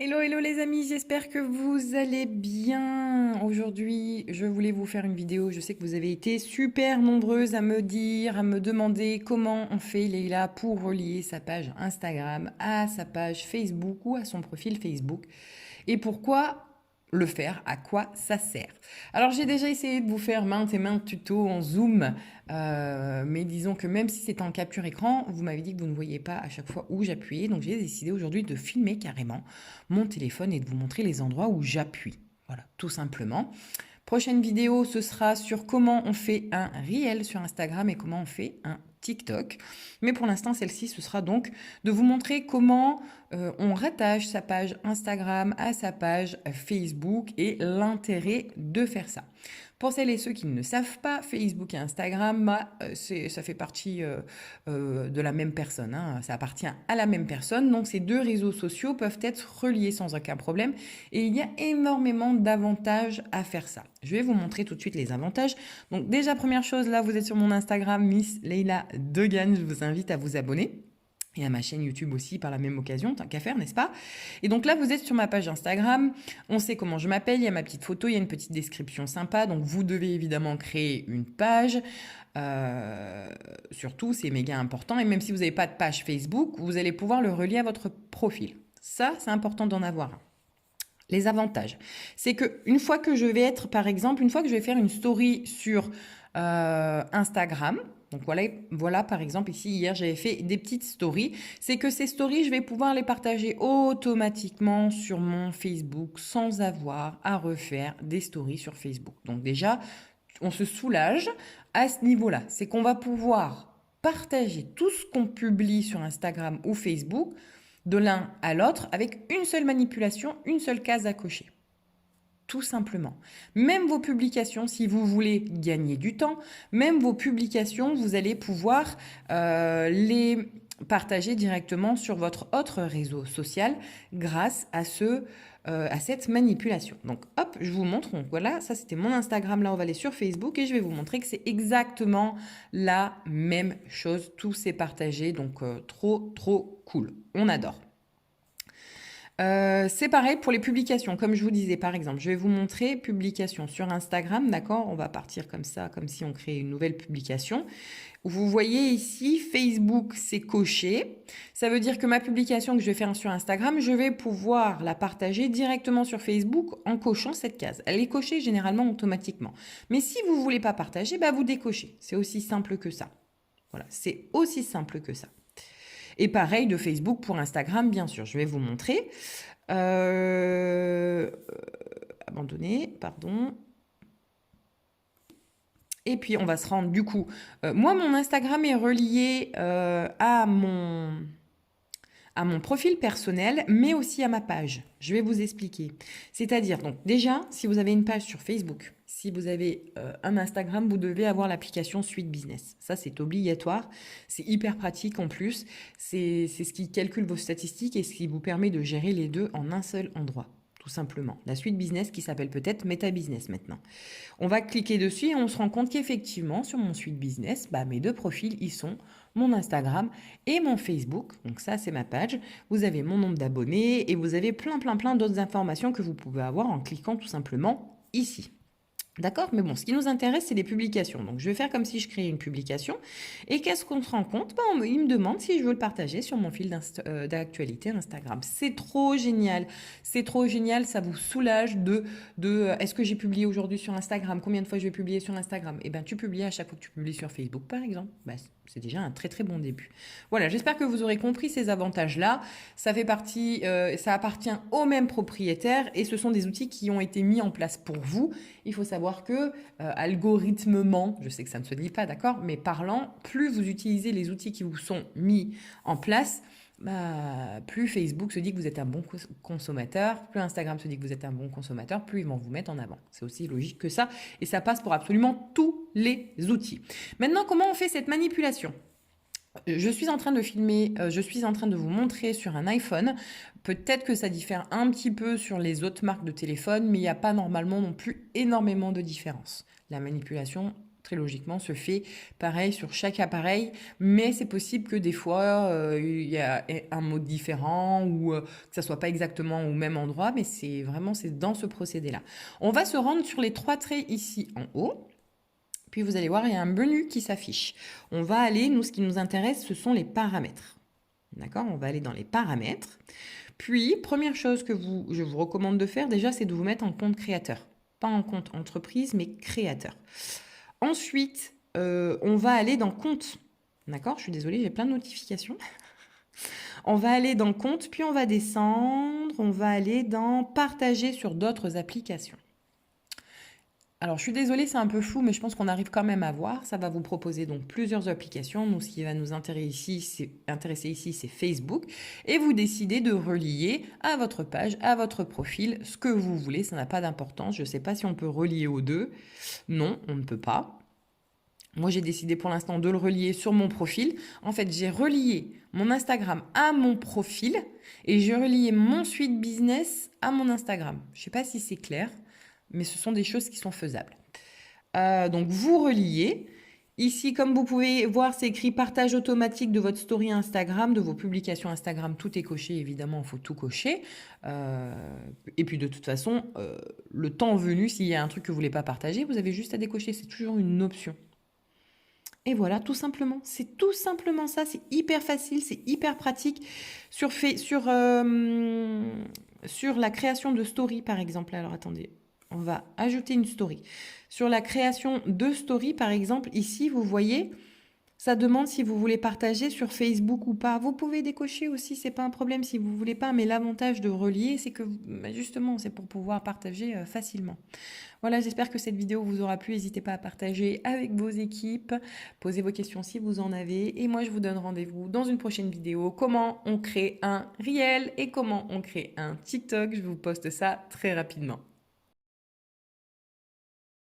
Hello, hello les amis, j'espère que vous allez bien. Aujourd'hui, je voulais vous faire une vidéo. Je sais que vous avez été super nombreuses à me dire, à me demander comment on fait Leïla pour relier sa page Instagram à sa page Facebook ou à son profil Facebook. Et pourquoi le faire, à quoi ça sert. Alors j'ai déjà essayé de vous faire maintes et maintes tutos en zoom, mais disons que même si c'est en capture écran, vous m'avez dit que vous ne voyez pas à chaque fois où j'appuyais, donc j'ai décidé aujourd'hui de filmer carrément mon téléphone et de vous montrer les endroits où j'appuie. Voilà, tout simplement. Prochaine vidéo, ce sera sur comment on fait un reel sur Instagram et comment on fait un TikTok. Mais pour l'instant, celle-ci, ce sera donc de vous montrer comment on rattache sa page Instagram à sa page Facebook et l'intérêt de faire ça. Pour celles et ceux qui ne savent pas, Facebook et Instagram, ça fait partie de la même personne. Hein. Ça appartient à la même personne. Donc ces deux réseaux sociaux peuvent être reliés sans aucun problème. Et il y a énormément d'avantages à faire ça. Je vais vous montrer tout de suite les avantages. Donc déjà, première chose, là, vous êtes sur mon Instagram, Miss Leïla Degan. Je vous invite à vous abonner. Et à ma chaîne YouTube aussi par la même occasion, tant qu'à faire, n'est-ce pas? Et donc là, vous êtes sur ma page Instagram. On sait comment je m'appelle. Il y a ma petite photo, il y a une petite description sympa. Donc vous devez évidemment créer une page. Surtout, c'est méga important. Et même si vous n'avez pas de page Facebook, vous allez pouvoir le relier à votre profil. Ça, c'est important d'en avoir un. Les avantages, c'est que une fois que je vais être, par exemple, une fois que je vais faire une story sur Instagram, donc voilà, par exemple, ici, hier, j'avais fait des petites stories. C'est que ces stories, je vais pouvoir les partager automatiquement sur mon Facebook sans avoir à refaire des stories sur Facebook. Donc déjà, on se soulage à ce niveau-là. C'est qu'on va pouvoir partager tout ce qu'on publie sur Instagram ou Facebook de l'un à l'autre avec une seule manipulation, une seule case à cocher. Tout simplement. Même vos publications, si vous voulez gagner du temps, même vos publications, vous allez pouvoir les partager directement sur votre autre réseau social grâce à cette manipulation. Donc hop, je vous montre. Donc voilà, ça c'était mon Instagram. Là, on va aller sur Facebook et je vais vous montrer que c'est exactement la même chose. Tout s'est partagé. Donc trop cool. On adore. C'est pareil pour les publications, comme je vous disais par exemple. Je vais vous montrer publication sur Instagram, d'accord? On va partir comme ça, comme si on créait une nouvelle publication. Vous voyez ici, Facebook, c'est coché. Ça veut dire que ma publication que je vais faire sur Instagram, je vais pouvoir la partager directement sur Facebook en cochant cette case. Elle est cochée généralement automatiquement. Mais si vous ne voulez pas partager, bah vous décochez. C'est aussi simple que ça. Voilà, c'est aussi simple que ça. Et pareil de Facebook pour Instagram, bien sûr. Je vais vous montrer. Abandonner, pardon. Et puis, on va se rendre du coup. Moi, mon Instagram est relié à mon profil personnel, mais aussi à ma page. Je vais vous expliquer. C'est-à-dire, donc déjà, si vous avez une page sur Facebook, si vous avez un Instagram, vous devez avoir l'application Suite Business. Ça, c'est obligatoire. C'est hyper pratique en plus. C'est ce qui calcule vos statistiques et ce qui vous permet de gérer les deux en un seul endroit. Tout simplement. La suite business qui s'appelle peut-être Meta Business maintenant. On va cliquer dessus et on se rend compte qu'effectivement, sur mon suite business, mes deux profils, ils sont mon Instagram et mon Facebook. Donc ça, c'est ma page. Vous avez mon nombre d'abonnés et vous avez plein d'autres informations que vous pouvez avoir en cliquant tout simplement ici. D'accord? Mais bon, ce qui nous intéresse, c'est les publications. Donc, je vais faire comme si je créais une publication. Et qu'est-ce qu'on se rend compte? Il me demande si je veux le partager sur mon fil d'actualité Instagram. C'est trop génial. C'est trop génial. Ça vous soulage est-ce que j'ai publié aujourd'hui sur Instagram? Combien de fois je vais publier sur Instagram? Eh bien, tu publies à chaque fois que tu publies sur Facebook, par exemple. C'est déjà un très bon début. Voilà, j'espère que vous aurez compris ces avantages-là. Ça fait partie, ça appartient aux mêmes propriétaires et ce sont des outils qui ont été mis en place pour vous. Il faut savoir que algorithmement, je sais que ça ne se dit pas, d'accord, mais parlant, plus vous utilisez les outils qui vous sont mis en place, plus Facebook se dit que vous êtes un bon consommateur, plus Instagram se dit que vous êtes un bon consommateur, plus ils vont vous mettre en avant. C'est aussi logique que ça et ça passe pour absolument tous les outils. Maintenant, comment on fait cette manipulation? Je suis en train de filmer, je suis en train de vous montrer sur un iPhone. Peut-être que ça diffère un petit peu sur les autres marques de téléphone, mais il n'y a pas normalement non plus énormément de différence. La manipulation, très logiquement, se fait pareil sur chaque appareil, mais c'est possible que des fois, il y a un mot différent ou que ça soit pas exactement au même endroit, mais c'est dans ce procédé-là. On va se rendre sur les 3 traits ici en haut. Puis vous allez voir, il y a un menu qui s'affiche. On va aller, nous, ce qui nous intéresse, ce sont les paramètres. D'accord? On va aller dans les paramètres. Puis, première chose que je vous recommande de faire, déjà, c'est de vous mettre en compte créateur. Pas en compte entreprise, mais créateur. Ensuite, on va aller dans compte. D'accord? Je suis désolée, j'ai plein de notifications. On va aller dans compte, puis on va descendre. On va aller dans partager sur d'autres applications. Alors, je suis désolée, c'est un peu flou, mais je pense qu'on arrive quand même à voir. Ça va vous proposer donc plusieurs applications. Nous, ce qui va nous intéresser ici, c'est Facebook. Et vous décidez de relier à votre page, à votre profil, ce que vous voulez. Ça n'a pas d'importance. Je ne sais pas si on peut relier aux deux. Non, on ne peut pas. Moi, j'ai décidé pour l'instant de le relier sur mon profil. En fait, j'ai relié mon Instagram à mon profil et j'ai relié mon suite business à mon Instagram. Je ne sais pas si c'est clair, mais ce sont des choses qui sont faisables. Donc, vous reliez. Ici, comme vous pouvez voir, c'est écrit partage automatique de votre story Instagram, de vos publications Instagram. Tout est coché, évidemment, il faut tout cocher. Et puis, de toute façon, le temps venu, s'il y a un truc que vous ne voulez pas partager, vous avez juste à décocher. C'est toujours une option. Et voilà, tout simplement. C'est tout simplement ça. C'est hyper facile, c'est hyper pratique. Sur la création de story, par exemple. Alors, attendez. On va ajouter une story. Sur la création de story, par exemple, ici, vous voyez, ça demande si vous voulez partager sur Facebook ou pas. Vous pouvez décocher aussi, c'est pas un problème si vous voulez pas, mais l'avantage de relier, c'est que justement, c'est pour pouvoir partager facilement. Voilà, j'espère que cette vidéo vous aura plu. N'hésitez pas à partager avec vos équipes. Posez vos questions si vous en avez. Et moi, je vous donne rendez-vous dans une prochaine vidéo. Comment on crée un Reel et comment on crée un TikTok. Je vous poste ça très rapidement.